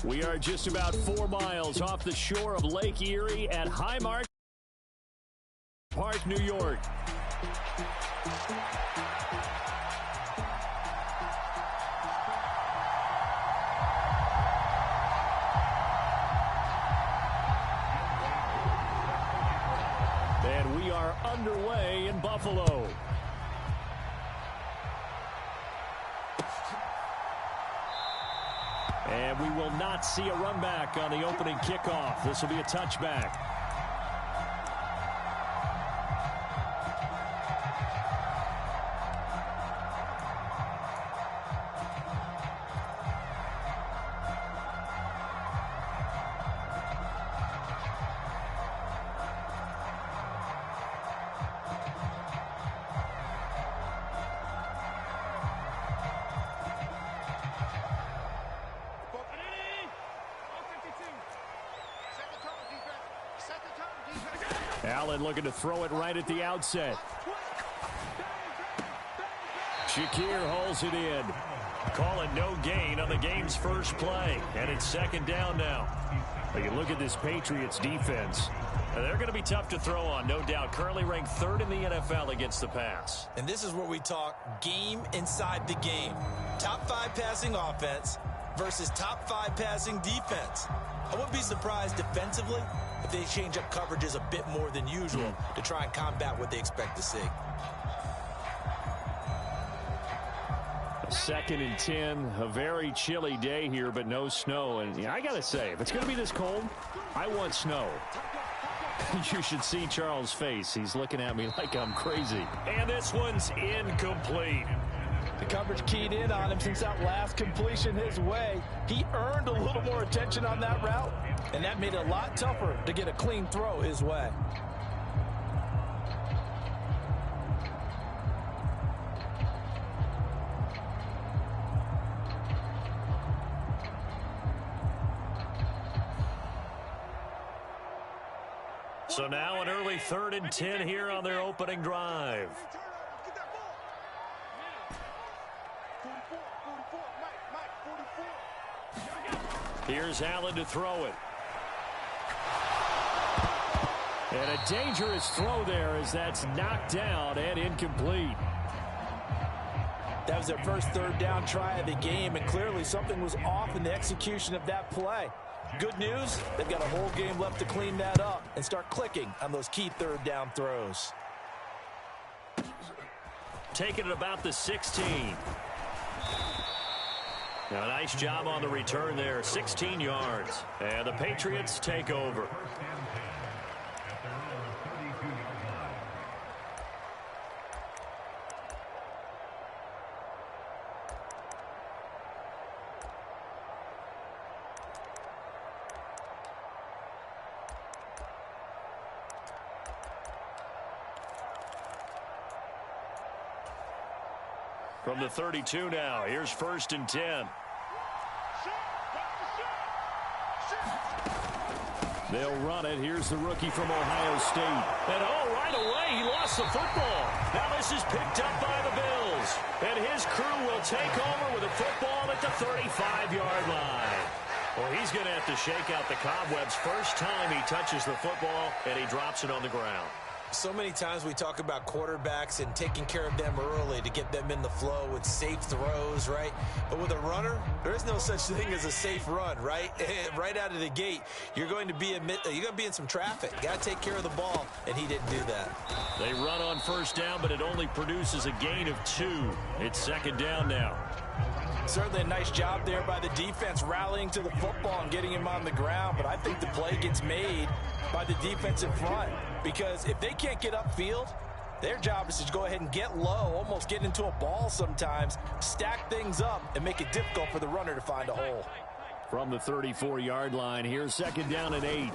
We are just about 4 miles off the shore of Lake Erie at Highmark Park, New York. And we are underway in Buffalo. And we will not see a run back on the opening kickoff. This will be a touchback. Allen looking to throw it right at the outset. Shakir holds it in. Call it no gain on the game's first play. And it's second down now. You look at this Patriots defense. They're going to be tough to throw on, no doubt. Currently ranked 3rd in the NFL against the pass. And this is where we talk game inside the game. Top 5 passing offense versus top 5 passing defense. I wouldn't be surprised defensively if they change up coverages a bit more than usual to try and combat what they expect to see. 2nd and 10, a very chilly day here, but no snow. And I got to say, if it's going to be this cold, I want snow. You should see Charles' face. He's looking at me like I'm crazy. And this one's incomplete. The coverage keyed in on him since that last completion his way. He earned a little more attention on that route, and that made it a lot tougher to get a clean throw his way. So now an early 3rd and 10 here on their opening drive. Here's Allen to throw it. And a dangerous throw there as that's knocked down and incomplete. That was their first 3rd down try of the game, and clearly something was off in the execution of that play. Good news, they've got a whole game left to clean that up and start clicking on those key 3rd down throws. Taking it about the 16. Now, a nice job on the return there, 16 yards. And the Patriots take over. From the 32 now, here's 1st and 10. They'll run it. Here's the rookie from Ohio State. And right away, he lost the football. Now this is picked up by the Bills. And his crew will take over with a football at the 35-yard line. Well, he's going to have to shake out the cobwebs first time he touches the football, and he drops it on the ground. So many times we talk about quarterbacks and taking care of them early to get them in the flow with safe throws, right? But with a runner, there is no such thing as a safe run, right? Right out of the gate, you're going to be in some traffic. You got to take care of the ball, and he didn't do that. They run on 1st down, but it only produces a gain of 2. It's 2nd down now. Certainly a nice job there by the defense rallying to the football and getting him on the ground, but I think the play gets made by the defensive front, because if they can't get upfield, their job is to go ahead and get low, almost get into a ball sometimes, stack things up, and make it difficult for the runner to find a hole. From the 34-yard line, here's 2nd down and 8.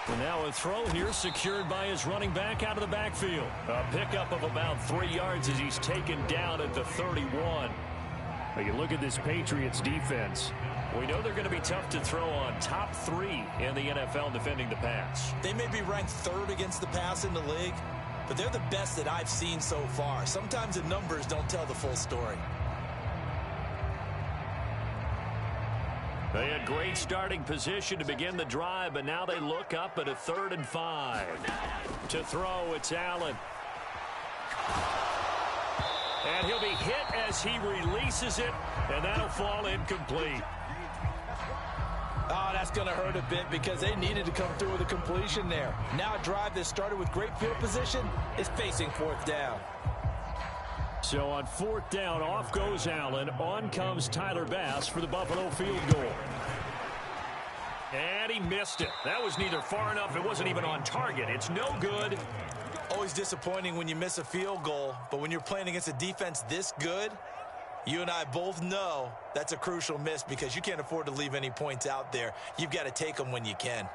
And now a throw here secured by his running back out of the backfield. A pickup of about 3 yards as he's taken down at the 31. Now you look at this Patriots defense. We know they're going to be tough to throw on. Top 3 in the NFL defending the pass. They may be ranked 3rd against the pass in the league, but they're the best that I've seen so far. Sometimes the numbers don't tell the full story. They had great starting position to begin the drive, but now they look up at a 3rd and 5. To throw, it's Allen. And he'll be hit as he releases it, and that'll fall incomplete. Oh, that's going to hurt a bit because they needed to come through with a completion there. Now a drive that started with great field position is facing 4th down. So on 4th down, off goes Allen. On comes Tyler Bass for the Buffalo field goal. And he missed it. That was neither far enough. It wasn't even on target. It's no good. Always disappointing when you miss a field goal, but when you're playing against a defense this good, you and I both know that's a crucial miss because you can't afford to leave any points out there. You've got to take them when you can.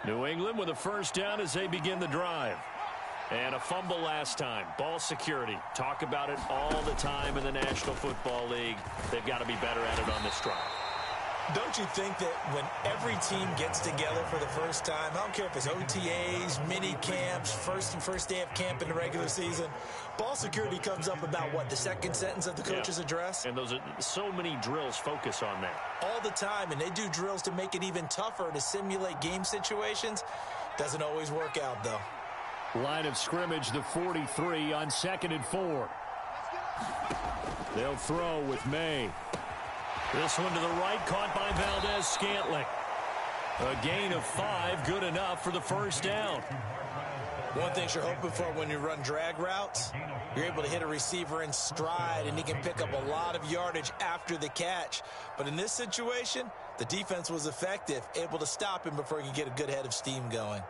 New England with a 1st down as they begin the drive. And a fumble last time. Ball security. Talk about it all the time in the National Football League. They've got to be better at it on this drive. Don't you think that when every team gets together for the first time, I don't care if it's OTAs, mini camps, first day of camp in the regular season, ball security comes up about what, the second sentence of the coach's address? And those are so many drills focus on that. All the time, and they do drills to make it even tougher to simulate game situations. Doesn't always work out, though. Line of scrimmage, the 43 on 2nd and 4. They'll throw with May. This one to the right, caught by Valdez-Scantling. A gain of 5, good enough for the 1st down. One thing you're hoping for when you run drag routes, you're able to hit a receiver in stride, and he can pick up a lot of yardage after the catch. But in this situation, the defense was effective, able to stop him before he could get a good head of steam going.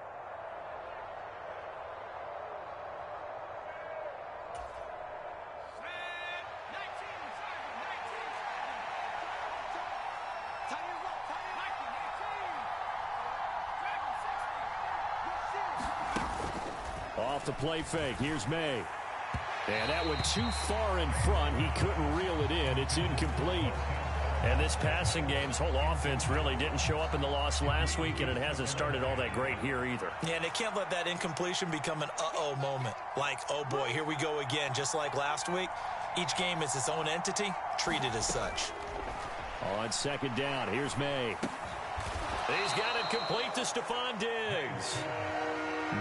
Off the play fake. Here's May. And that went too far in front. He couldn't reel it in. It's incomplete. And this passing game's whole offense really didn't show up in the loss last week, and it hasn't started all that great here either. Yeah, and they can't let that incompletion become an uh-oh moment. Like, oh boy, here we go again, just like last week. Each game is its own entity, treated as such. On 2nd down, here's May. He's got it complete to Stephon Diggs.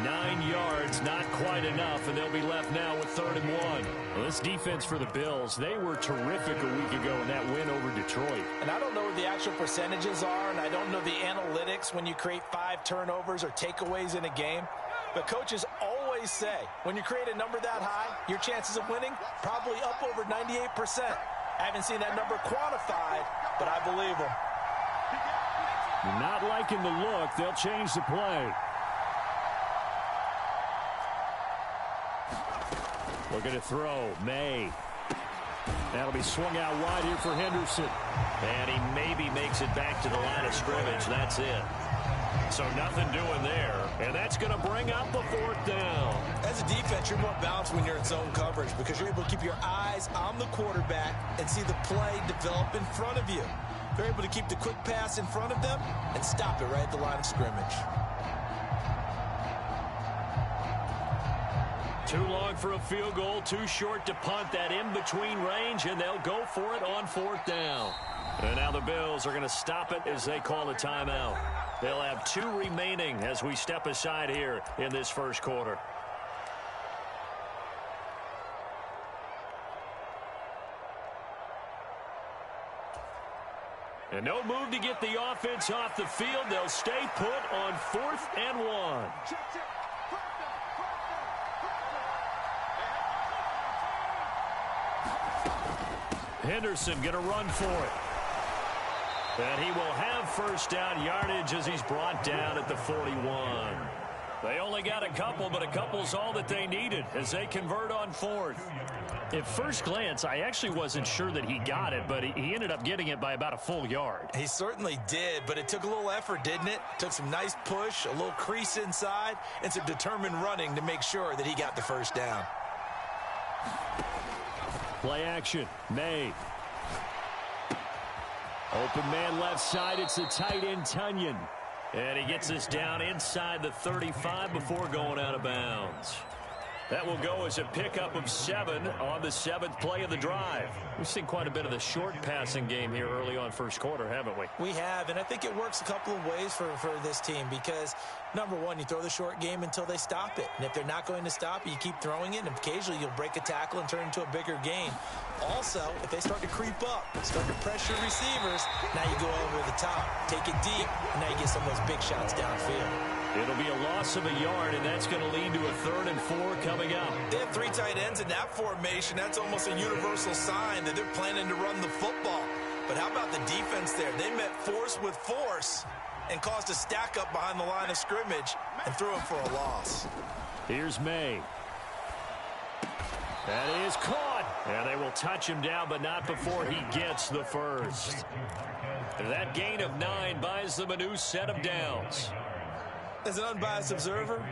9 yards, not quite enough, and they'll be left now with 3rd and 1. Well, this defense for the Bills, they were terrific a week ago in that win over Detroit. And I don't know what the actual percentages are, and I don't know the analytics when you create 5 turnovers or takeaways in a game. But coaches always say, when you create a number that high, your chances of winning probably up over 98%. I haven't seen that number quantified, but I believe them. Not liking the look. They'll change the play. Looking to throw. May. That'll be swung out wide here for Henderson. And he maybe makes it back to the line of scrimmage. That's it. So nothing doing there. And that's going to bring up the 4th down. As a defense, you're more balanced when you're in zone coverage because you're able to keep your eyes on the quarterback and see the play develop in front of you. They're able to keep the quick pass in front of them and stop it right at the line of scrimmage. Too long for a field goal, too short to punt. That in-between range, and they'll go for it on 4th down. And now the Bills are going to stop it as they call a timeout. They'll have 2 remaining as we step aside here in this first quarter. And no move to get the offense off the field. They'll stay put on 4th and 1. Henderson going to run for it. And he will have 1st down yardage as he's brought down at the 41. They only got a couple, but a couple's all that they needed as they convert on 4th. At first glance, I actually wasn't sure that he got it, but he ended up getting it by about a full yard. He certainly did, but it took a little effort, didn't it? Took some nice push, a little crease inside, and some determined running to make sure that he got the 1st down. Play action. May. Open man left side. It's the tight end, Tunyon. And he gets us down inside the 35 before going out of bounds. That will go as a pickup of 7 on the 7th play of the drive. We've seen quite a bit of the short passing game here early on first quarter, haven't we? We have, and I think it works a couple of ways for this team because, number one, you throw the short game until they stop it. And if they're not going to stop it, you keep throwing it, and occasionally you'll break a tackle and turn it into a bigger gain. Also, if they start to creep up, start to pressure receivers, now you go over the top, take it deep, and now you get some of those big shots downfield. It'll be a loss of a yard, and that's going to lead to a 3rd and 4 coming up. They have 3 tight ends in that formation. That's almost a universal sign that they're planning to run the football. But how about the defense there? They met force with force and caused a stack up behind the line of scrimmage and threw it for a loss. Here's May. That is caught. And they will touch him down, but not before he gets the first. That gain of 9 buys them a new set of downs. As an unbiased observer,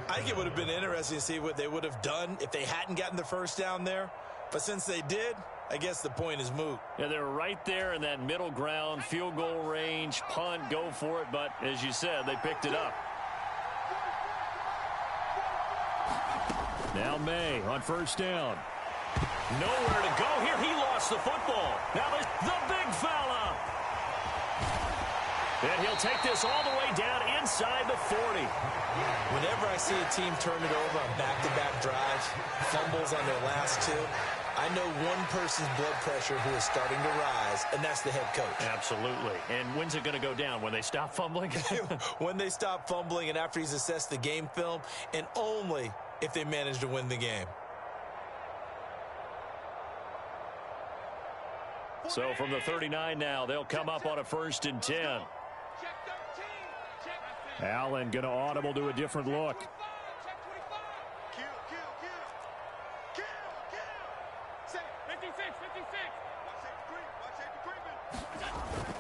I think it would have been interesting to see what they would have done if they hadn't gotten the first down there. But since they did, I guess the point is moot. Yeah, they're right there in that middle ground, field goal range, punt, go for it. But as you said, they picked it up. Now May on first down. Nowhere to go here. He lost the football. Now there's the big fella. And he'll take this all the way down inside the 40. Whenever I see a team turn it over on back-to-back drives, fumbles on their last 2, I know one person's blood pressure who is starting to rise, and that's the head coach. Absolutely. And when's it going to go down? When they stop fumbling? When they stop fumbling and after he's assessed the game film, and only if they manage to win the game. So from the 39 now, they'll come up on a 1st and 10. Allen going to audible to a different look.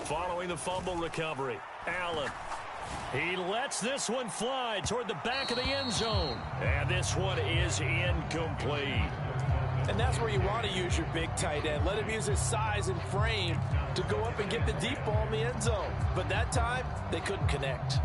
Following the fumble recovery, Allen. He lets this one fly toward the back of the end zone. And this one is incomplete. And that's where you want to use your big tight end. Let him use his size and frame to go up and get the deep ball in the end zone. But that time, they couldn't connect.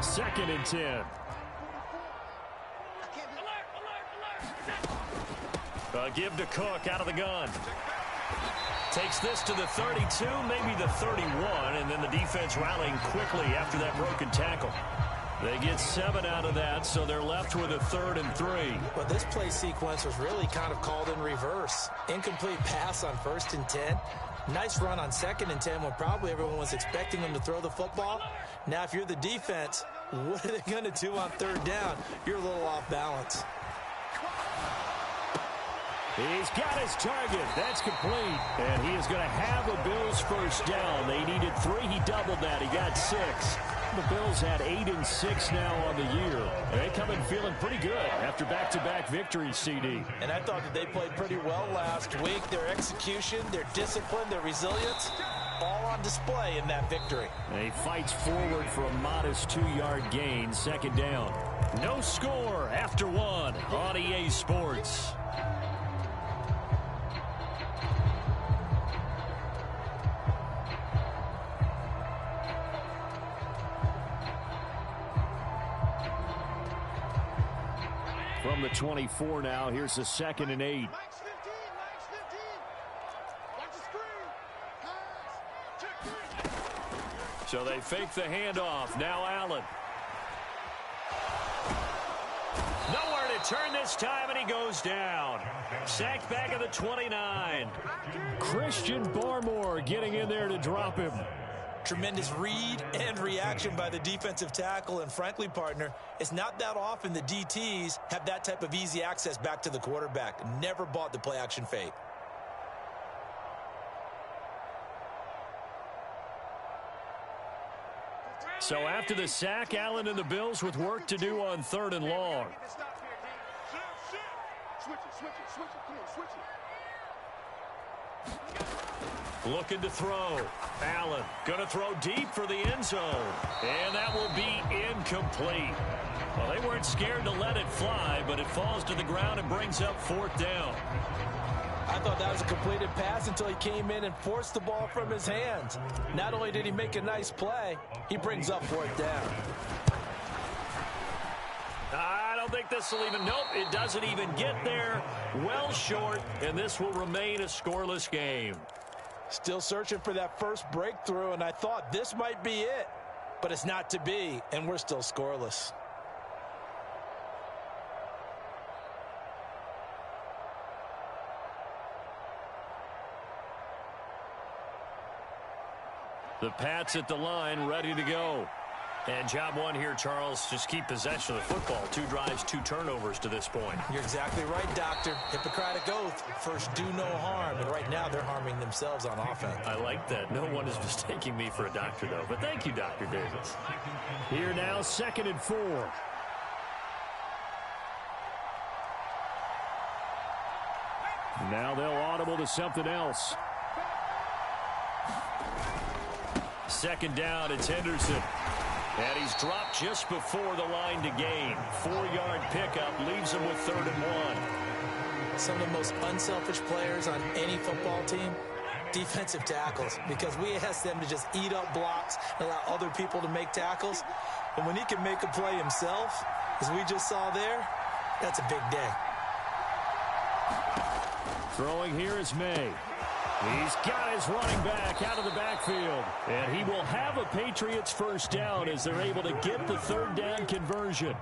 Second and 10. Give to Cook out of the gun. Takes this to the 32, maybe the 31, and then the defense rallying quickly after that broken tackle. They get 7 out of that, so they're left with a 3rd and 3. Well, this play sequence was really kind of called in reverse. Incomplete pass on 1st and 10. Nice run on 2nd and 10 when probably everyone was expecting them to throw the football. Now, if you're the defense, what are they going to do on 3rd down? You're a little off balance. He's got his target. That's complete. And he is going to have a Bills first down. They needed 3. He doubled that. He got 6. The Bills had 8 and 6 now on the year. They come in feeling pretty good after back-to-back victories, CD. And I thought that they played pretty well last week. Their execution, their discipline, their resilience, all on display in that victory. And he fights forward for a modest 2-yard gain. 2nd down. No score after 1 on EA Sports. From the 24 now, here's the 2nd and 8. So they fake the handoff. Now Allen. Nowhere to turn this time, and he goes down. Sacked back at the 29. Christian Barmore getting in there to drop him. Tremendous read and reaction by the defensive tackle. And frankly, partner, it's not that often the DTs have that type of easy access back to the quarterback. Never bought the play action fake. So after the sack, Allen and the Bills with work to do on 3rd and long. Looking to throw. Allen going to throw deep for the end zone. And that will be incomplete. Well, they weren't scared to let it fly, but it falls to the ground and brings up 4th down. I thought that was a completed pass until he came in and forced the ball from his hands. Not only did he make a nice play, he brings up 4th down. I don't think this will even, nope, it doesn't even get there. Well short, and this will remain a scoreless game. Still searching for that first breakthrough, and I thought this might be it. But it's not to be, and we're still scoreless. The Pats at the line, ready to go. And job one here, Charles, just keep possession of the football. 2 drives, 2 turnovers to this point. You're exactly right, Doctor. Hippocratic oath. First, do no harm. And right now, they're harming themselves on offense. I like that. No one is mistaking me for a doctor, though. But thank you, Dr. Davis. Here now, 2nd and 4. Now they'll audible to something else. 2nd down, it's Henderson. And he's dropped just before the line to gain. 4-yard pickup leaves him with 3rd and 1. Some of the most unselfish players on any football team, defensive tackles, because we ask them to just eat up blocks and allow other people to make tackles. And when he can make a play himself, as we just saw there, that's a big day. Throwing here is May. He's got his running back out of the backfield. And he will have a Patriots 1st down as they're able to get the 3rd down conversion.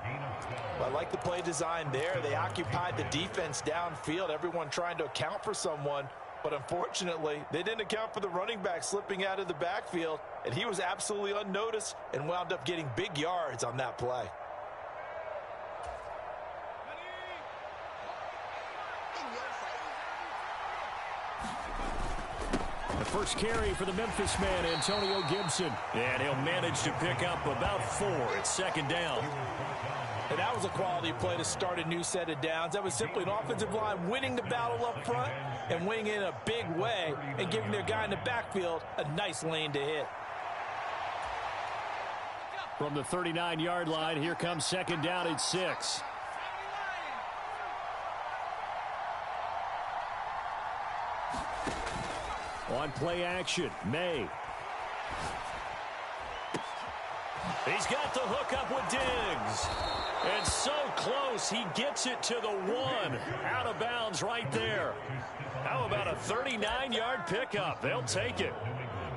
Well, I like the play design there. They occupied the defense downfield, everyone trying to account for someone. But unfortunately, they didn't account for the running back slipping out of the backfield. And he was absolutely unnoticed and wound up getting big yards on that play. The first carry for the Memphis man, Antonio Gibson. And he'll manage to pick up about 4. It's 2nd down. And that was a quality play to start a new set of downs. That was simply an offensive line winning the battle up front and winning in a big way and giving their guy in the backfield a nice lane to hit. From the 39-yard line, here comes 2nd down at 6. On play action, May. He's got the hook up with Diggs. And so close, he gets it to the 1. Out of bounds right there. How about a 39-yard pickup? They'll take it.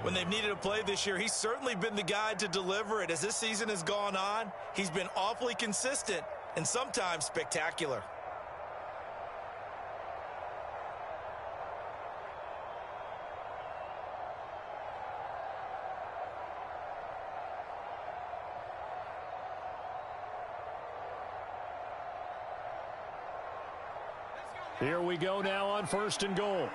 When they've needed a play this year, he's certainly been the guy to deliver it. As this season has gone on, he's been awfully consistent and sometimes spectacular. Here we go now on 1st and goal.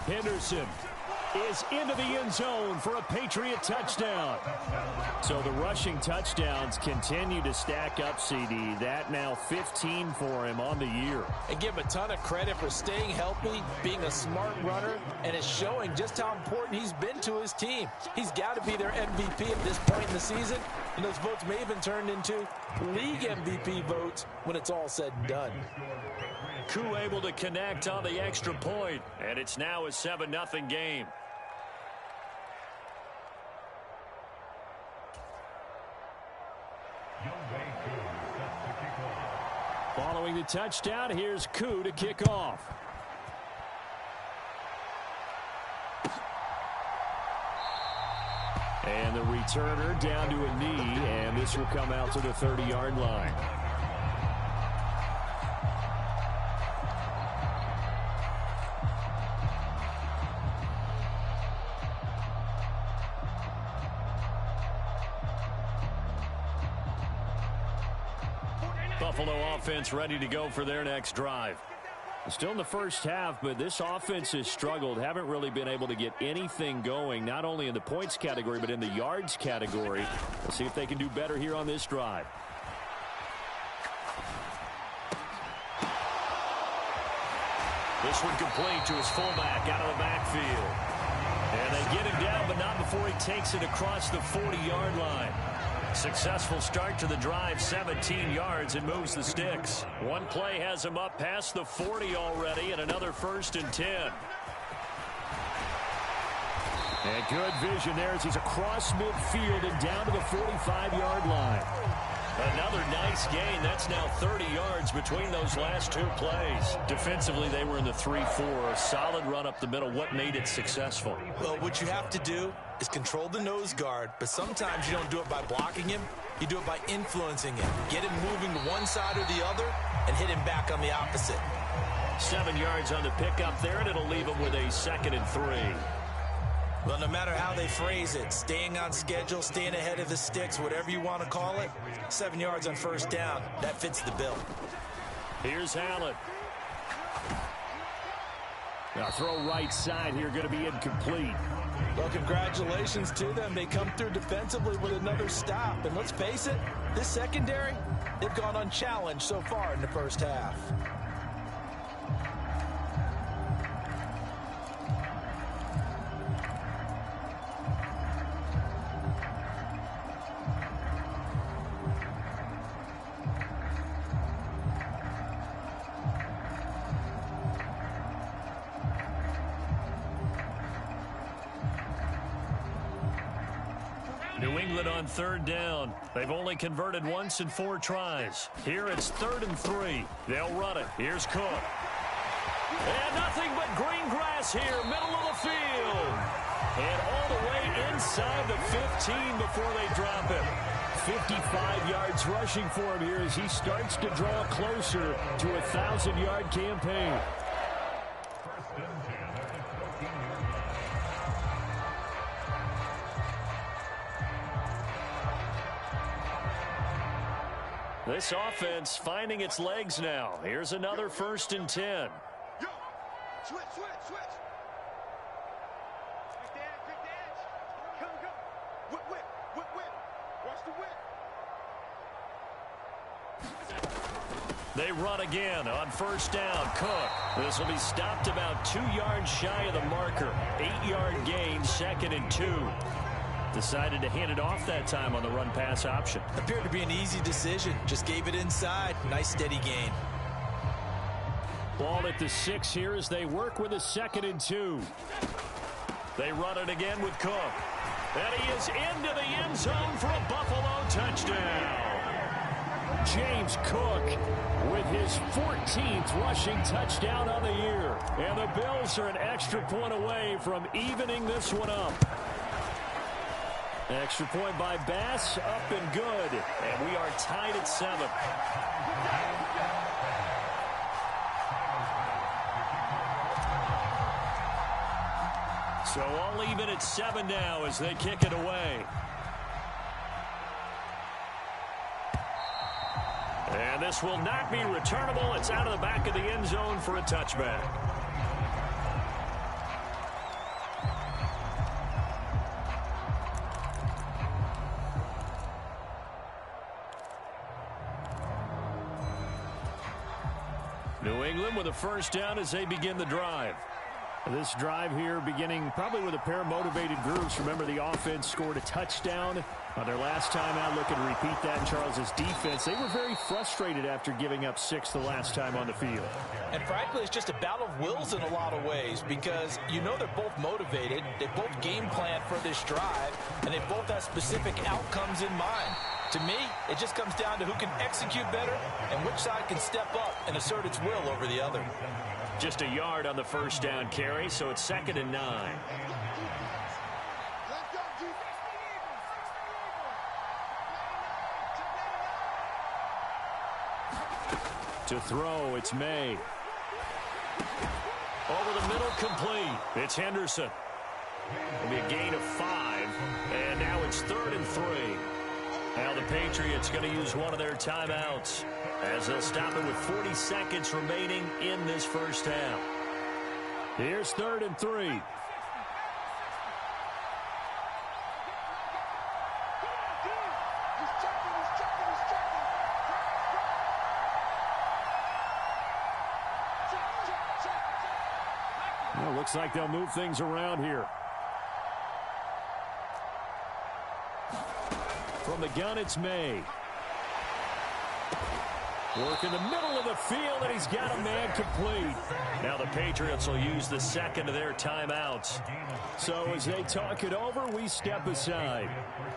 Henderson is into the end zone for a Patriot touchdown. So the rushing touchdowns continue to stack up, CD. That now 15 for him on the year. And give him a ton of credit for staying healthy, being a smart runner, and it's showing just how important he's been to his team. He's got to be their MVP at this point in the season, and those votes may even turn into league MVP votes when it's all said and done. Koo able to connect on the extra point, and it's now a 7-0 game. Following the touchdown, here's Koo to kick off. And the returner down to a knee, and this will come out to the 30-yard line. Buffalo offense ready to go for their next drive. Still in the first half, but this offense has struggled. Haven't really been able to get anything going, not only in the points category, but in the yards category. Let's see if they can do better here on this drive. This one complete to his fullback out of the backfield. And they get him down, but not before he takes it across the 40-yard line. Successful start to the drive, 17 yards, and moves the sticks. One play has him up past the 40 already, and another 1st and 10. And good vision there as he's across midfield and down to the 45-yard line. Another nice gain. That's now 30 yards between those last 2 plays. Defensively, they were in the 3-4. A solid run up the middle. What made it successful? Well, what you have to do is control the nose guard, but sometimes you don't do it by blocking him. You do it by influencing him. Get him moving to one side or the other and hit him back on the opposite. 7 yards on the pickup there, and it'll leave him with a 2nd and 3. Well, no matter how they phrase it, staying on schedule, staying ahead of the sticks, whatever you want to call it, 7 yards on 1st down, that fits the bill. Here's Allen. Now throw right side here, going to be incomplete. Well, congratulations to them. They come through defensively with another stop. And let's face it, this secondary, they've gone unchallenged so far in the 1st half. New England on 3rd down. They've only converted once in 4 tries. Here it's 3rd and 3. They'll run it. Here's Cook. And nothing but green grass here, middle of the field. And all the way inside the 15 before they drop him. 55 yards rushing for him here as he starts to draw closer to a 1,000-yard campaign. This offense finding its legs now. Here's another 1st and 10. Yo, switch. Quick dance. Come. Whip. Watch the whip. They run again on 1st down. Cook. This will be stopped about 2 yards shy of the marker. 8-yard gain, 2nd and 2. Decided to hand it off that time on the run-pass option. Appeared to be an easy decision. Just gave it inside. Nice steady gain. Ball at the 6 here as they work with a 2nd and 2. They run it again with Cook. And he is into the end zone for a Buffalo touchdown. James Cook with his 14th rushing touchdown of the year. And the Bills are an extra point away from evening this one up. Extra point by Bass, up and good. And we are tied at 7. So all even at 7 now as they kick it away. And this will not be returnable. It's out of the back of the end zone for a touchback. New England with a 1st down as they begin the drive. This drive here beginning probably with a pair of motivated groups. Remember, the offense scored a touchdown on their last time out. Looking to repeat that in Charles's defense. They were very frustrated after giving up 6 the last time on the field. And frankly, it's just a battle of wills in a lot of ways because you know they're both motivated. They both game plan for this drive, and they both have specific outcomes in mind. To me, it just comes down to who can execute better and which side can step up and assert its will over the other. Just a yard on the 1st down carry, so it's 2nd and 9. To throw, it's May. Over the middle, complete. It's Henderson. It'll be a gain of 5, and now it's 3rd and 3. Now the Patriots going to use one of their timeouts as they'll stop it with 40 seconds remaining in this 1st half. Here's 3rd and 3. looks like they'll move things around here. From the gun, it's May. Work in the middle of the field, and he's got a man complete. Now the Patriots will use the second of their timeouts. So as they talk it over, we step aside.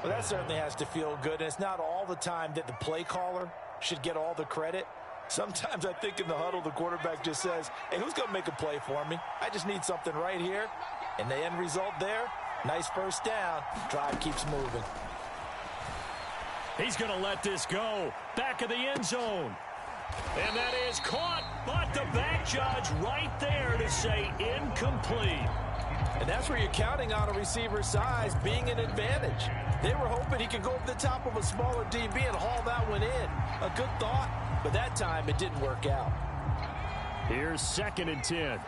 Well, that certainly has to feel good. And it's not all the time that the play caller should get all the credit. Sometimes I think in the huddle, the quarterback just says, hey, who's going to make a play for me? I just need something right here. And the end result there, nice first down. Drive keeps moving. He's going to let this go. Back of the end zone. And that is caught, but the back judge right there to say incomplete. And that's where you're counting on a receiver's size being an advantage. They were hoping he could go over the top of a smaller DB and haul that one in. A good thought, but that time it didn't work out. Here's 2nd and 10.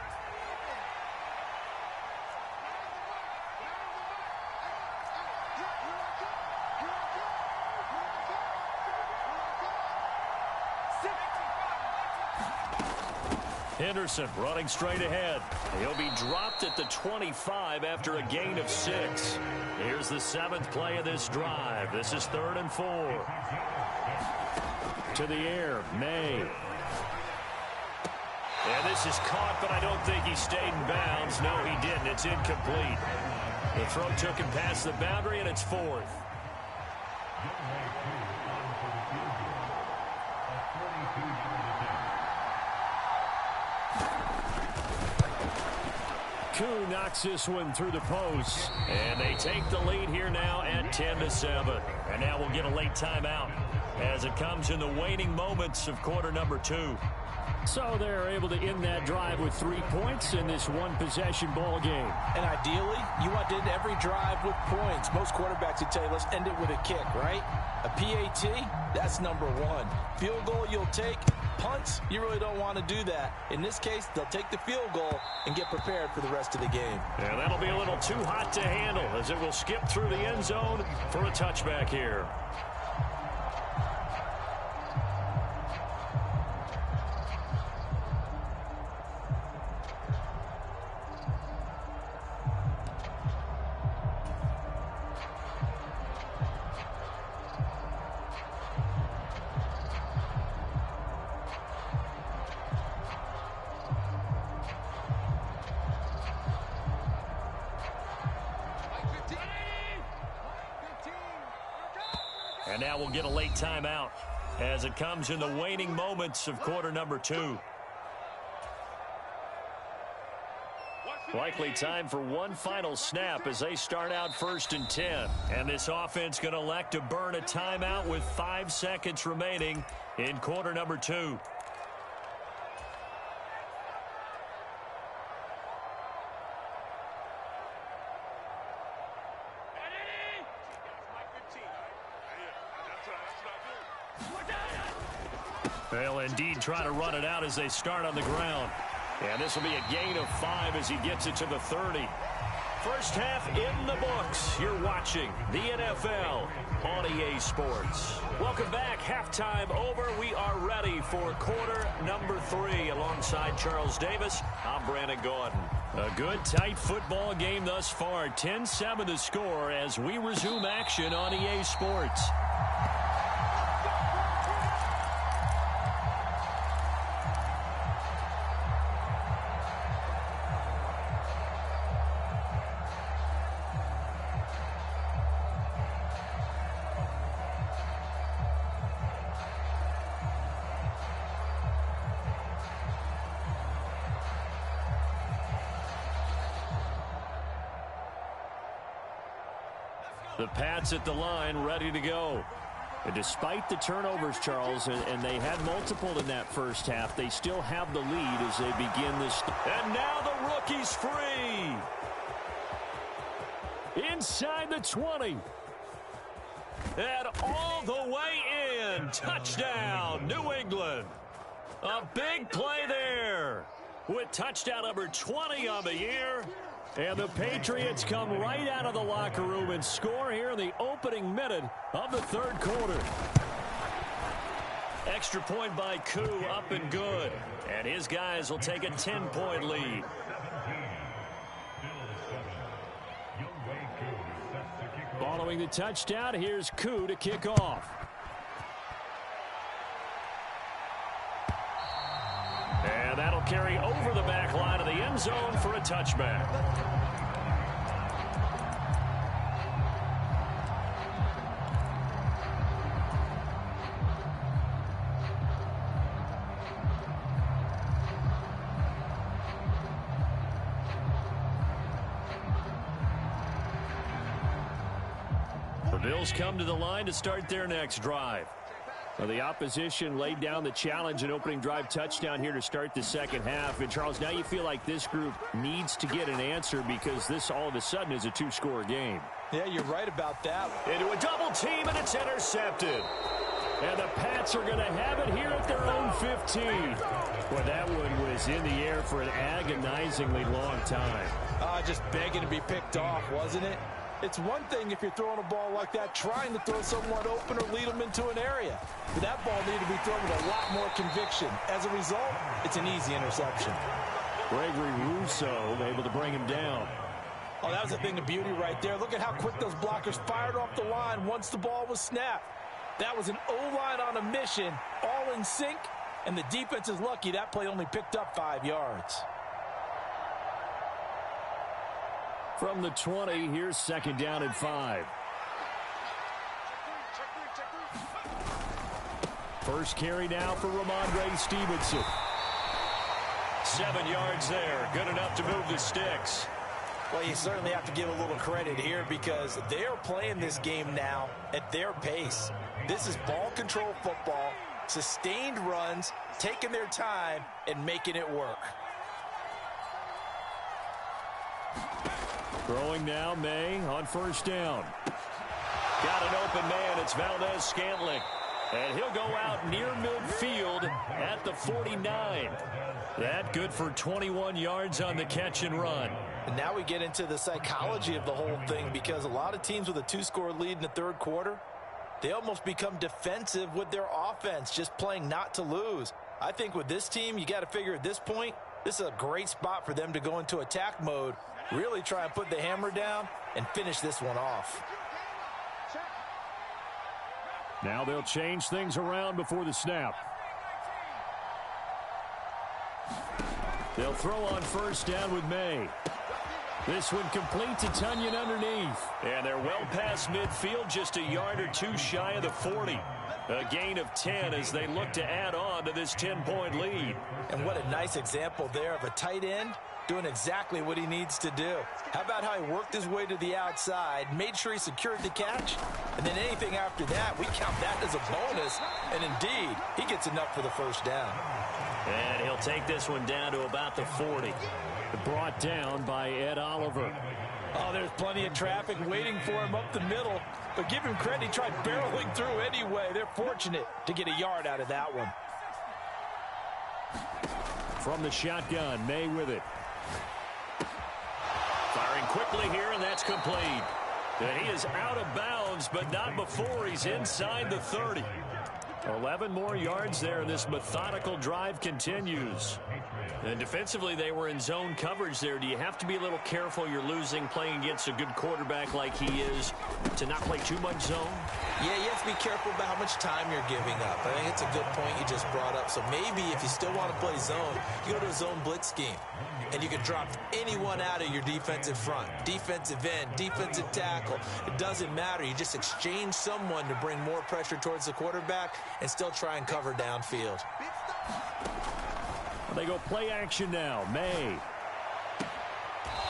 Henderson running straight ahead. He'll be dropped at the 25 after a gain of 6. Here's the 7th play of this drive. This is 3rd and 4. To the air, May. And this is caught, but I don't think he stayed in bounds. No, he didn't. It's incomplete. The throw took him past the boundary, and it's 4th. Koo knocks this one through the post. And they take the lead here now at 10-7. And now we'll get a late timeout as it comes in the waning moments of quarter number 2. So they're able to end that drive with 3 points in this one-possession ball game. And ideally, you want to end every drive with points. Most quarterbacks would tell you, let's end it with a kick, right? A PAT, that's number 1. Field goal you'll take. Punts, you really don't want to do that. In this case, they'll take the field goal and get prepared for the rest of the game. And that'll be a little too hot to handle as it will skip through the end zone for a touchback here. And now we'll get a late timeout as it comes in the waning moments of quarter number 2. Likely time for one final snap as they start out 1st and 10. And this offense going to elect to burn a timeout with 5 seconds remaining in quarter number 2. They'll indeed try to run it out as they start on the ground. And this will be a gain of 5 as he gets it to the 30. First half in the books. You're watching the NFL on EA Sports. Welcome back. Halftime over. We are ready for quarter number 3. Alongside Charles Davis, I'm Brandon Gordon. A good, tight football game thus far. 10-7 the score as we resume action on EA Sports. The Pats at the line, ready to go. And despite the turnovers, Charles, and they had multiple in that first half, they still have the lead as they begin this. And now the rookie's free. Inside the 20. And all the way in. Touchdown, New England. A big play there with touchdown number 20 on the year. And the Patriots come right out of the locker room and score here in the opening minute of the 3rd quarter. Extra point by Koo, up and good. And his guys will take a 10-point lead. Following the touchdown, here's Koo to kick off. And that'll carry over the back line of the end zone for a touchback. The Bills come to the line to start their next drive. Well, the opposition laid down the challenge and opening drive touchdown here to start the second half. And, Charles, now you feel like this group needs to get an answer because this all of a sudden is a two-score game. Yeah, you're right about that. Into a double team, and it's intercepted. And the Pats are going to have it here at their own 15. Well, that one was in the air for an agonizingly long time. Just begging to be picked off, wasn't it? It's one thing if you're throwing a ball like that, trying to throw someone open or lead them into an area. But that ball needed to be thrown with a lot more conviction. As a result, it's an easy interception. Gregory Rousseau able to bring him down. Oh, that was a thing of beauty right there. Look at how quick those blockers fired off the line once the ball was snapped. That was an O-line on a mission, all in sync, and the defense is lucky that play only picked up 5 yards. From the 20, here's second down and 5. First carry now for Ramondre Stevenson. 7 yards there. Good enough to move the sticks. Well, you certainly have to give a little credit here because they are playing this game now at their pace. This is ball control football, sustained runs, taking their time, and making it work. Throwing now, May on first down. Got an open man. It's Valdez-Scantling. And he'll go out near midfield at the 49. That good for 21 yards on the catch and run. And now we get into the psychology of the whole thing because a lot of teams with a 2-score lead in the third quarter, they almost become defensive with their offense, just playing not to lose. I think with this team, you got to figure at this point, this is a great spot for them to go into attack mode, really try and put the hammer down and finish this one off. Now they'll change things around before the snap. They'll throw on first down with May. This one complete to Tunyon underneath. And they're well past midfield, just a yard or two shy of the 40. A gain of 10 as they look to add on to this 10-point lead. And what a nice example there of a tight end doing exactly what he needs to do. How about how he worked his way to the outside, made sure he secured the catch, and then anything after that, we count that as a bonus. And indeed, he gets enough for the first down. And he'll take this one down to about the 40. Brought down by Ed Oliver. Oh, there's plenty of traffic waiting for him up the middle. But give him credit, he tried barreling through anyway. They're fortunate to get a yard out of that one. From the shotgun, May with it. Firing quickly here, and that's complete. And he is out of bounds, but not before he's inside the 30. 11 more yards there, and this methodical drive continues. And defensively, they were in zone coverage there. Do you have to be a little careful? You're losing, playing against a good quarterback like he is, to not play too much zone? Yeah, you have to be careful about how much time you're giving up. I think it's a good point you just brought up. So maybe if you still want to play zone, you go to a zone blitz scheme. And you can drop anyone out of your defensive front. Defensive end, defensive tackle. It doesn't matter. You just exchange someone to bring more pressure towards the quarterback and still try and cover downfield. They go play action now. May.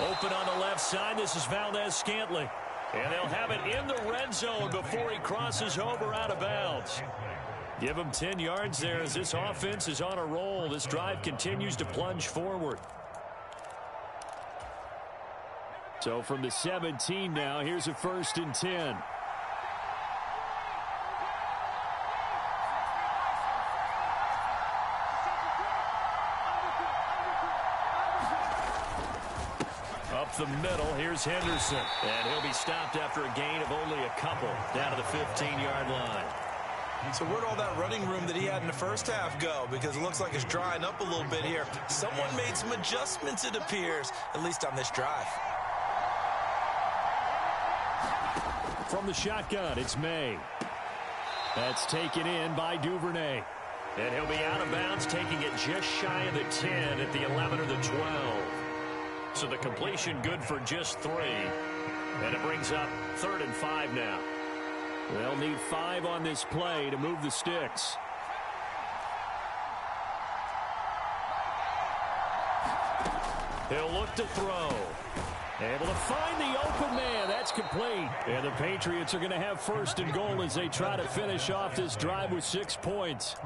Open on the left side. This is Valdez-Scantling. And they'll have it in the red zone before he crosses over out of bounds. Give him 10 yards there as this offense is on a roll. This drive continues to plunge forward. So from the 17 now, here's a 1st and 10. Up the middle, here's Henderson. And he'll be stopped after a gain of only a couple down to the 15-yard line. So where'd all that running room that he had in the first half go? Because it looks like it's drying up a little bit here. Someone made some adjustments, it appears, at least on this drive. From the shotgun, it's May. That's taken in by Duvernay. And he'll be out of bounds, taking it just shy of the 10 at the 11 or the 12. So the completion good for just 3. And it brings up 3rd and 5 now. They'll need 5 on this play to move the sticks. He'll look to throw. Able to find the open man. That's complete. And the Patriots are going to have 1st and goal as they try to finish off this drive with 6 points.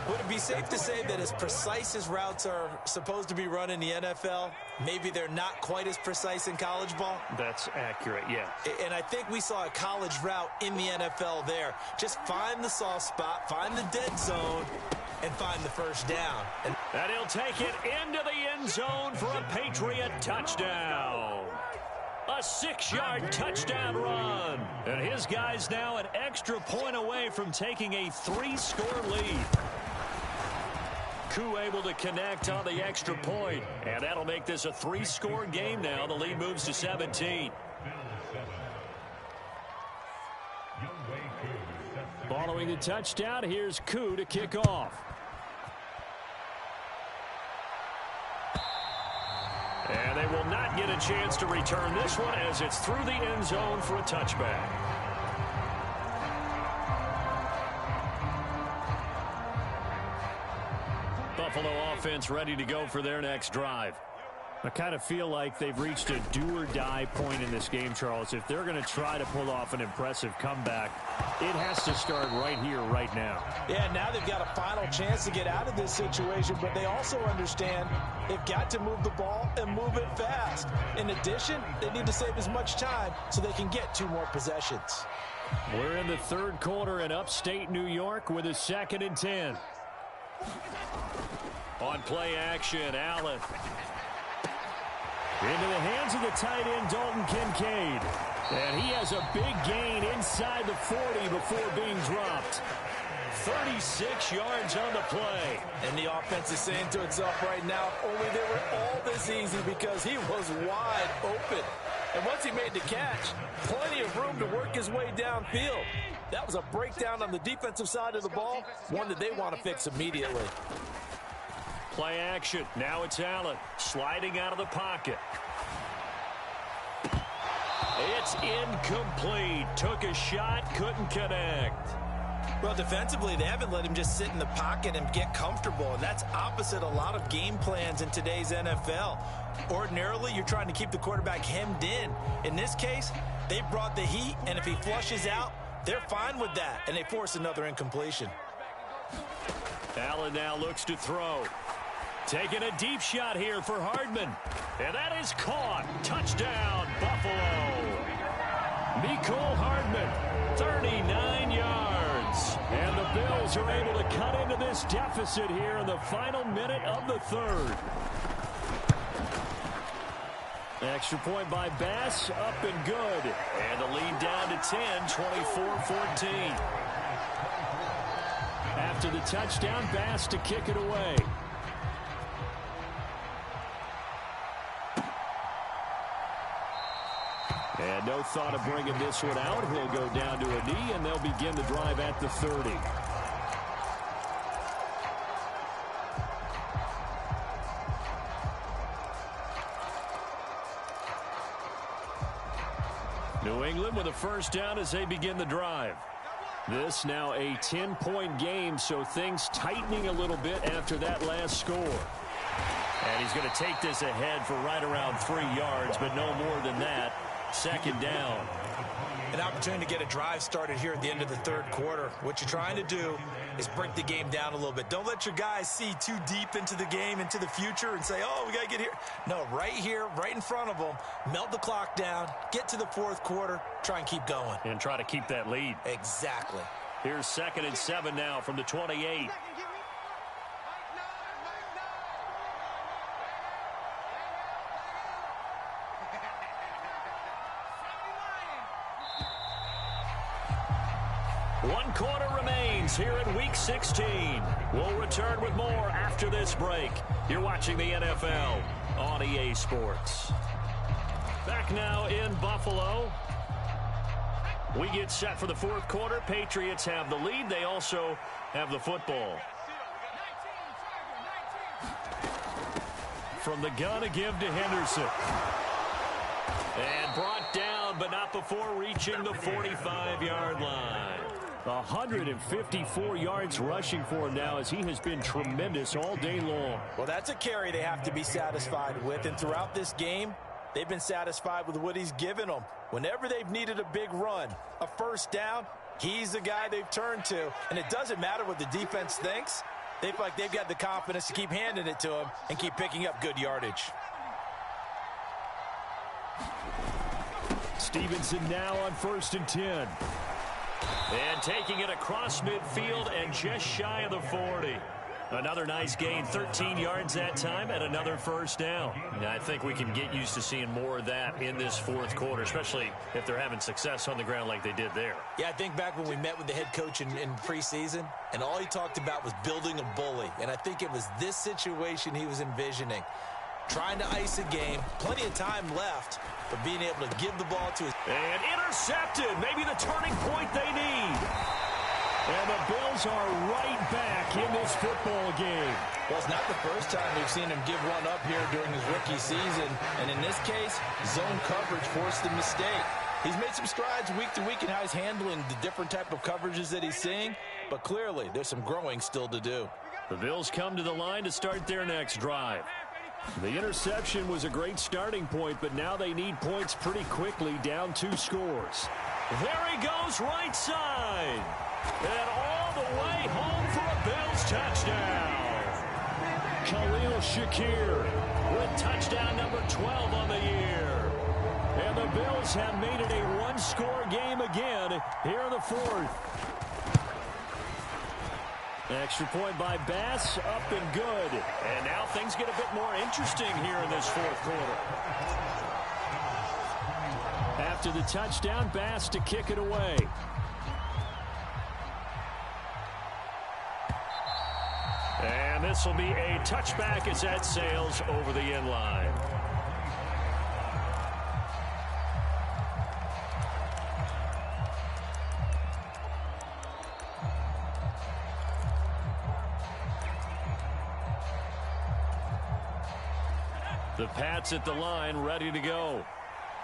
Would it be safe to say that as precise as routes are supposed to be run in the NFL, maybe they're not quite as precise in college ball? That's accurate, yeah. And I think we saw a college route in the NFL there. Just find the soft spot, find the dead zone, and find the first down. And he'll take it into the end zone for a Patriot touchdown. A 6-yard touchdown run. And his guy's now an extra point away from taking a 3-score lead. Koo able to connect on the extra point. And that'll make this a 3-score game now. The lead moves to 17. Following the touchdown, here's Koo to kick off. And they will not get a chance to return this one as it's through the end zone for a touchback. Buffalo offense ready to go for their next drive. I kind of feel like they've reached a do-or-die point in this game, Charles. If they're going to try to pull off an impressive comeback, it has to start right here, right now. Yeah, now they've got a final chance to get out of this situation, but they also understand they've got to move the ball and move it fast. In addition, they need to save as much time so they can get 2 more possessions. We're in the 3rd quarter in upstate New York with a 2nd and 10. On play action, Allen. Into the hands of the tight end, Dalton Kincaid. And he has a big gain inside the 40 before being dropped. 36 yards on the play. And the offense is saying to itself right now, if only they were all this easy, because he was wide open. And once he made the catch, plenty of room to work his way downfield. That was a breakdown on the defensive side of the ball, one that they want to fix immediately. Play action. Now it's Allen sliding out of the pocket. It's incomplete. Took a shot, couldn't connect. Well, defensively, they haven't let him just sit in the pocket and get comfortable, and that's opposite a lot of game plans in today's NFL. Ordinarily, you're trying to keep the quarterback hemmed in. In this case, they brought the heat, and if he flushes out, they're fine with that, and they force another incompletion. Allen now looks to throw. Taking a deep shot here for Hardman. And that is caught. Touchdown, Buffalo. Mecole Hardman, 39 yards. And the Bills are able to cut into this deficit here in the final minute of the 3rd. Extra point by Bass, up and good. And the lead down to 10, 24-14. After the touchdown, Bass to kick it away. And no thought of bringing this one out. He'll go down to a knee, and they'll begin the drive at the 30. New England with a 1st down as they begin the drive. This now a 10-point game, so things tightening a little bit after that last score. And he's going to take this ahead for right around 3 yards, but no more than that. 2nd down. An opportunity to get a drive started here at the end of the 3rd quarter. What you're trying to do is break the game down a little bit. Don't let your guys see too deep into the game, into the future, and say, oh, we got to get here. No, right here, right in front of them, melt the clock down, get to the 4th quarter, try and keep going. And try to keep that lead. Exactly. Here's 2nd and 7 now from the 28. One quarter remains here in Week 16. We'll return with more after this break. You're watching the NFL on EA Sports. Back now in Buffalo. We get set for the fourth quarter. Patriots have the lead. They also have the football. From the gun, a give to Henderson. And brought down, but not before reaching the 45-yard line. 154 yards rushing for him now, as he has been tremendous all day long. Well, that's a carry they have to be satisfied with. And throughout this game, they've been satisfied with what he's given them. Whenever they've needed a big run, a first down, he's the guy they've turned to. And it doesn't matter what the defense thinks. They feel like they've got the confidence to keep handing it to him and keep picking up good yardage. Stevenson now on 1st and 10. And taking it across midfield and just shy of the 40. Another nice gain, 13 yards that time, and another first down. And I think we can get used to seeing more of that in this fourth quarter, especially if they're having success on the ground like they did there. Yeah, I think back when we met with the head coach in preseason, and all he talked about was building a bully. And I think it was this situation he was envisioning. Trying to ice a game, plenty of time left, but being able to give the ball to his... And intercepted, maybe the turning point they need. And the Bills are right back in this football game. Well, it's not the first time we've seen him give one up here during his rookie season. And in this case, zone coverage forced the mistake. He's made some strides week to week in how he's handling the different type of coverages that he's seeing. But clearly, there's some growing still to do. The Bills come to the line to start their next drive. The interception was a great starting point, but now they need points pretty quickly, down 2 scores. There he goes, right side. And all the way home for a Bills touchdown. Khalil Shakir with touchdown number 12 on the year. And the Bills have made it a one-score game again here in the fourth. Extra point by Bass, up and good. And now things get a bit more interesting here in this fourth quarter. After the touchdown, Bass to kick it away. And this will be a touchback as that sails over the end line. The Pats at the line, ready to go.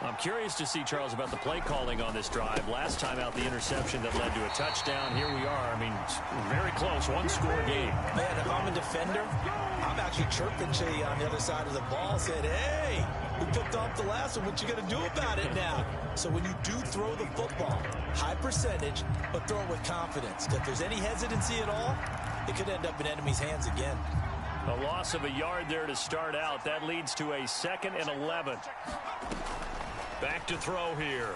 I'm curious to see, Charles, about the play calling on this drive. Last time out, the interception that led to a touchdown. Here we are. I mean, very close, one-score game. Man, if I'm a defender, I'm actually chirping to you on the other side of the ball, said, hey, we picked off the last one. What you going to do about it now? So when you do throw the football, high percentage, but throw it with confidence. If there's any hesitancy at all, it could end up in enemy's hands again. A loss of a yard there to start out. That leads to a 2nd and 11. Back to throw here.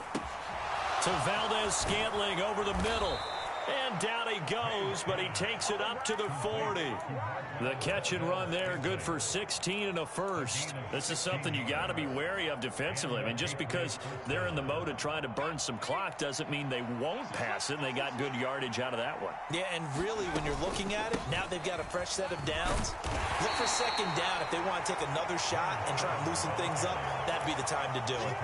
To Valdez-Scantling over the middle. And down he goes, but he takes it up to the 40. The catch and run there, good for 16 and a first. This is something you got to be wary of defensively. I mean, just because they're in the mode of trying to burn some clock doesn't mean they won't pass it, and they got good yardage out of that one. Yeah, and really, when you're looking at it, now they've got a fresh set of downs. Look for 2nd down. If they want to take another shot and try and loosen things up, that'd be the time to do it.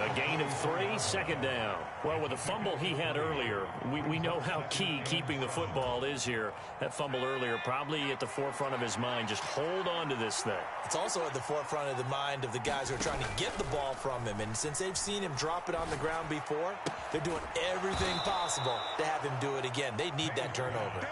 A gain of 3, 2nd down. Well, with the fumble he had earlier, we know how key keeping the football is here. That fumble earlier probably at the forefront of his mind. Just hold on to this thing. It's also at the forefront of the mind of the guys who are trying to get the ball from him. And since they've seen him drop it on the ground before, they're doing everything possible to have him do it again. They need that turnover.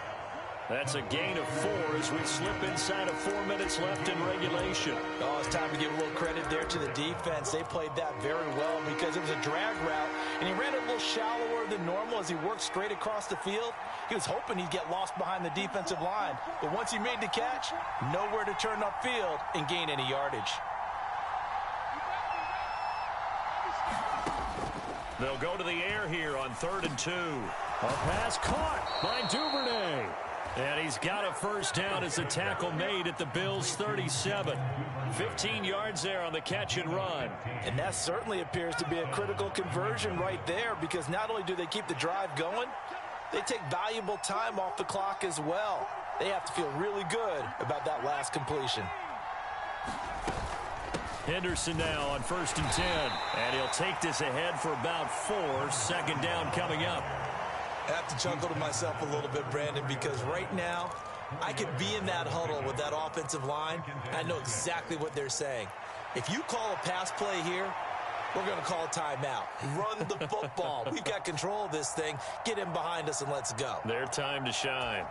That's a gain of 4 as we slip inside of 4 minutes left in regulation. Oh, it's time to give a little credit there to the defense. They played that very well because it was a drag route, and he ran it a little shallower than normal as he worked straight across the field. He was hoping he'd get lost behind the defensive line, but once he made the catch, nowhere to turn upfield and gain any yardage. They'll go to the air here on 3rd and 2. A pass caught by Duvernay. And he's got a first down as the tackle made at the Bills' 37. 15 yards there on the catch and run. And that certainly appears to be a critical conversion right there, because not only do they keep the drive going, they take valuable time off the clock as well. They have to feel really good about that last completion. Henderson now on 1st and 10. And he'll take this ahead for about 4. 2nd down coming up. I have to chuckle to myself a little bit, Brandon, because right now I could be in that huddle with that offensive line. I know exactly what they're saying. If you call a pass play here, we're going to call a timeout. Run the football. We've got control of this thing. Get in behind us and let's go. Their time to shine.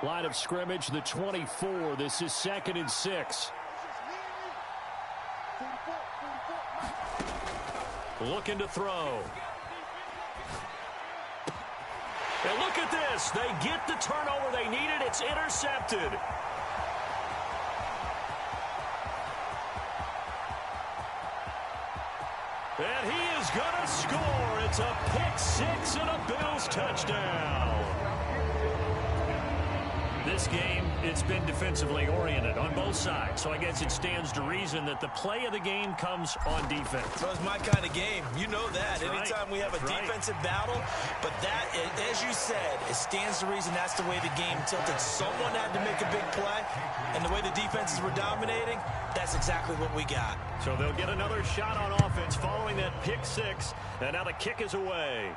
Line of scrimmage, the 24. This is 2nd and 6. Looking to throw. And look at this. They get the turnover they needed. It's intercepted. And he is going to score. It's a pick 6 and a Bills touchdown. This game, it's been defensively oriented on both sides. So I guess it stands to reason that the play of the game comes on defense. So it's my kind of game. You know that. Anytime we have a defensive battle. But that, as you said, it stands to reason that's the way the game tilted. Someone had to make a big play. And the way the defenses were dominating, that's exactly what we got. So they'll get another shot on offense following that pick 6. And now the kick is away.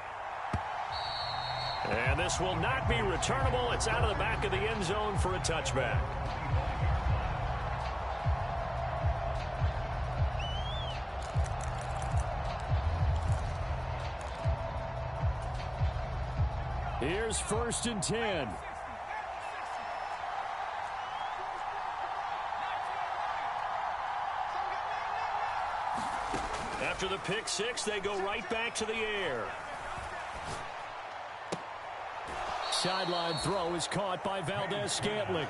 And this will not be returnable. It's out of the back of the end zone for a touchback. Here's 1st and 10. After the pick 6, they go right back to the air. Sideline throw is caught by Valdez-Scantling.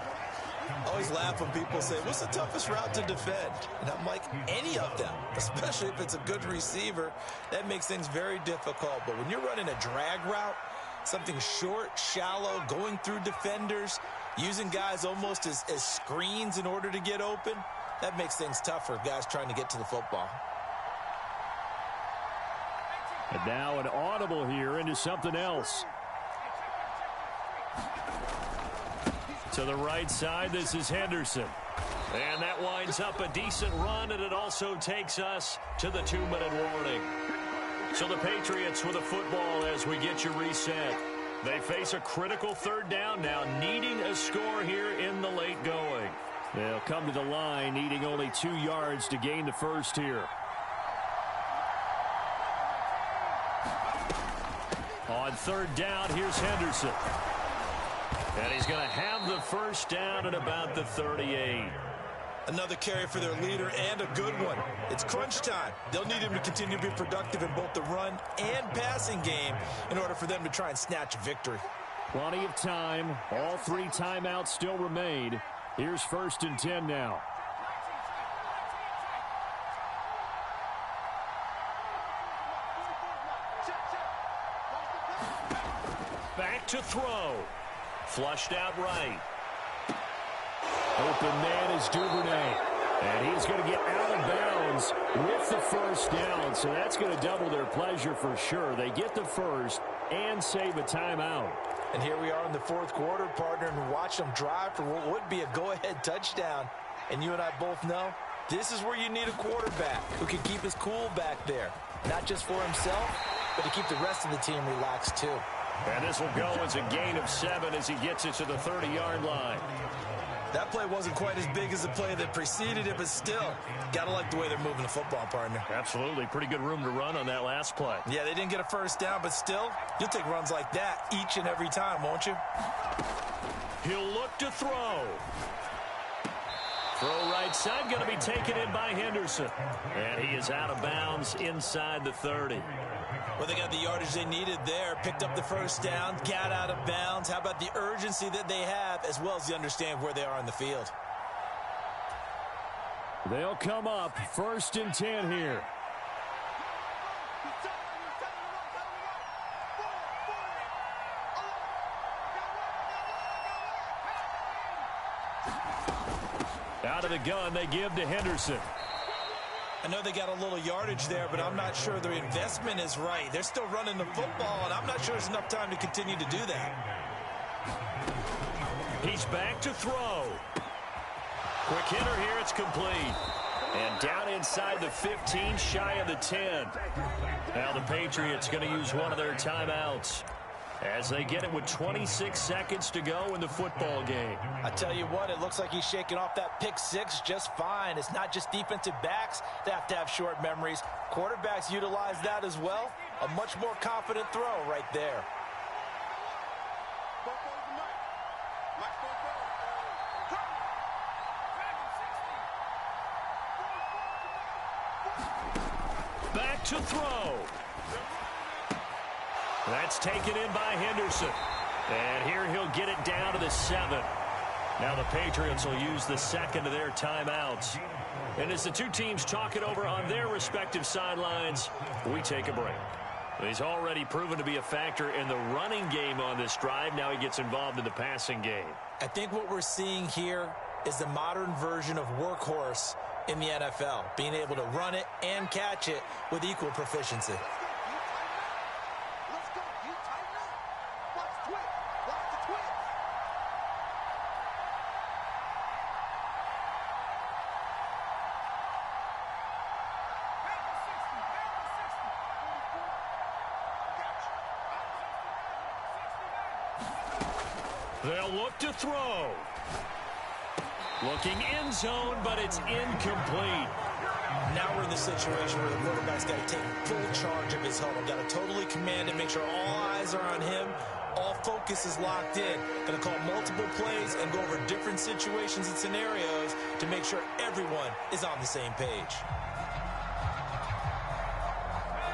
I always laugh when people say, what's the toughest route to defend? And I'm like, any of them, especially if it's a good receiver. That makes things very difficult. But when you're running a drag route, something short, shallow, going through defenders, using guys almost as screens in order to get open, that makes things tough for guys trying to get to the football. And now an audible here into something else. To the right side, this is Henderson. And that winds up a decent run, and it also takes us to the 2-minute warning. So the Patriots with a football as we get you reset. They face a critical 3rd down now, needing a score here in the late going. They'll come to the line, needing only 2 yards to gain the first here. On 3rd down, here's Henderson. And he's going to have the first down at about the 38. Another carry for their leader and a good one. It's crunch time. They'll need him to continue to be productive in both the run and passing game in order for them to try and snatch a victory. Plenty of time. All 3 timeouts still remain. Here's 1st and 10 now. Back to throw. Flushed out right. Open man is Duvernay. And he's going to get out of bounds with the first down. So that's going to double their pleasure for sure. They get the first and save a timeout. And here we are in the 4th quarter, partner, and watch them drive for what would be a go-ahead touchdown. And you and I both know this is where you need a quarterback who can keep his cool back there. Not just for himself, but to keep the rest of the team relaxed too. And this will go as a gain of 7 as he gets it to the 30-yard line. That play wasn't quite as big as the play that preceded it, but still, gotta like the way they're moving the football, partner. Absolutely. Pretty good room to run on that last play. Yeah, they didn't get a first down, but still, you'll take runs like that each and every time, won't you? He'll look to throw. Throw right side, going to be taken in by Henderson. And he is out of bounds inside the 30. Well, they got the yardage they needed there, picked up the first down, got out of bounds. How about the urgency that they have, as well as they understand where they are on the field? They'll come up 1st and 10 here. Out of the gun, they give to Henderson. I know they got a little yardage there, but I'm not sure their investment is right. They're still running the football, and I'm not sure there's enough time to continue to do that. He's back to throw. Quick hitter here, it's complete. And down inside the 15, shy of the 10. Now the Patriots going to use one of their timeouts as they get it with 26 seconds to go in the football game. I tell you what, it looks like he's shaking off that pick six just fine. It's not just defensive backs that have to have short memories. Quarterbacks utilize that as well. A much more confident throw right there. Back to throw. That's taken in by Henderson. And here he'll get it down to the 7. Now the Patriots will use the second of their timeouts. And as the two teams talk it over on their respective sidelines, we take a break. He's already proven to be a factor in the running game on this drive. Now he gets involved in the passing game. I think what we're seeing here is the modern version of workhorse in the NFL, being able to run it and catch it with equal proficiency. They'll look to throw. Looking end zone, but it's incomplete. Now we're in the situation where the quarterback's got to take full charge of his huddle. Got to totally command it, make sure all eyes are on him. All focus is locked in. Going to call multiple plays and go over different situations and scenarios to make sure everyone is on the same page.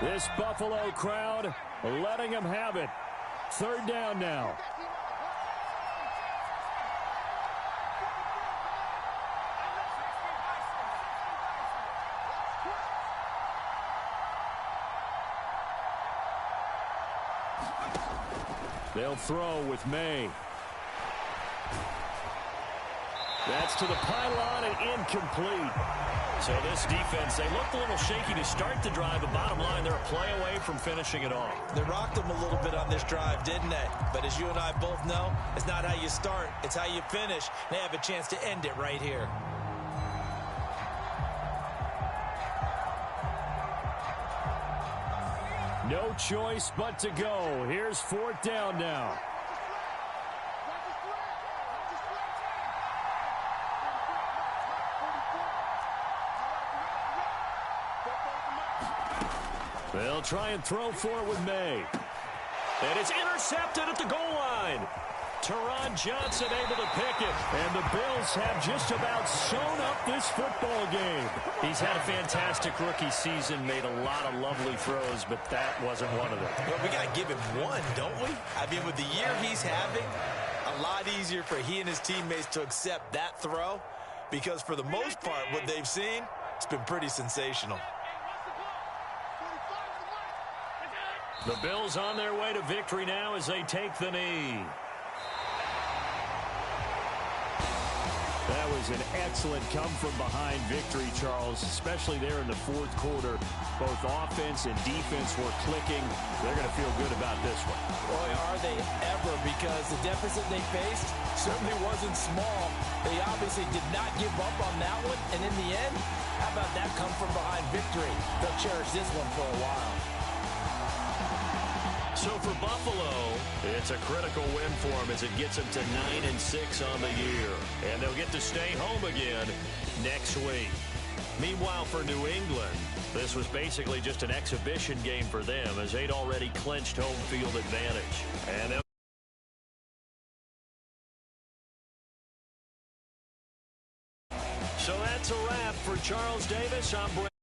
This Buffalo crowd letting them have it. Third down now. They'll throw with May. That's to the pylon and incomplete. So this defense, they looked a little shaky to start the drive, but bottom line, they're a play away from finishing it off. They rocked them a little bit on this drive, didn't they? But as you and I both know, it's not how you start, it's how you finish. They have a chance to end it right here. No choice but to go. Here's fourth down now. They'll try and throw for it with May. And it's intercepted at the goal line. Teron Johnson able to pick it. And the Bills have just about sewn up this football game. He's had a fantastic rookie season, made a lot of lovely throws, but that wasn't one of them. Well, we got to give him one, don't we? I mean, with the year he's having, a lot easier for he and his teammates to accept that throw because for the most part, what they've seen, it's been pretty sensational. The Bills on their way to victory now as they take the knee. That was an excellent come-from-behind victory, Charles, especially there in the fourth quarter. Both offense and defense were clicking. They're going to feel good about this one. Boy, are they ever, because the deficit they faced certainly wasn't small. They obviously did not give up on that one, and in the end, how about that come-from-behind victory? They'll cherish this one for a while. So for Buffalo, it's a critical win for them as it gets them to 9-6 on the year. And they'll get to stay home again next week. Meanwhile, for New England, this was basically just an exhibition game for them as they'd already clinched home field advantage. And so that's a wrap for Charles Davis. I'm Brent.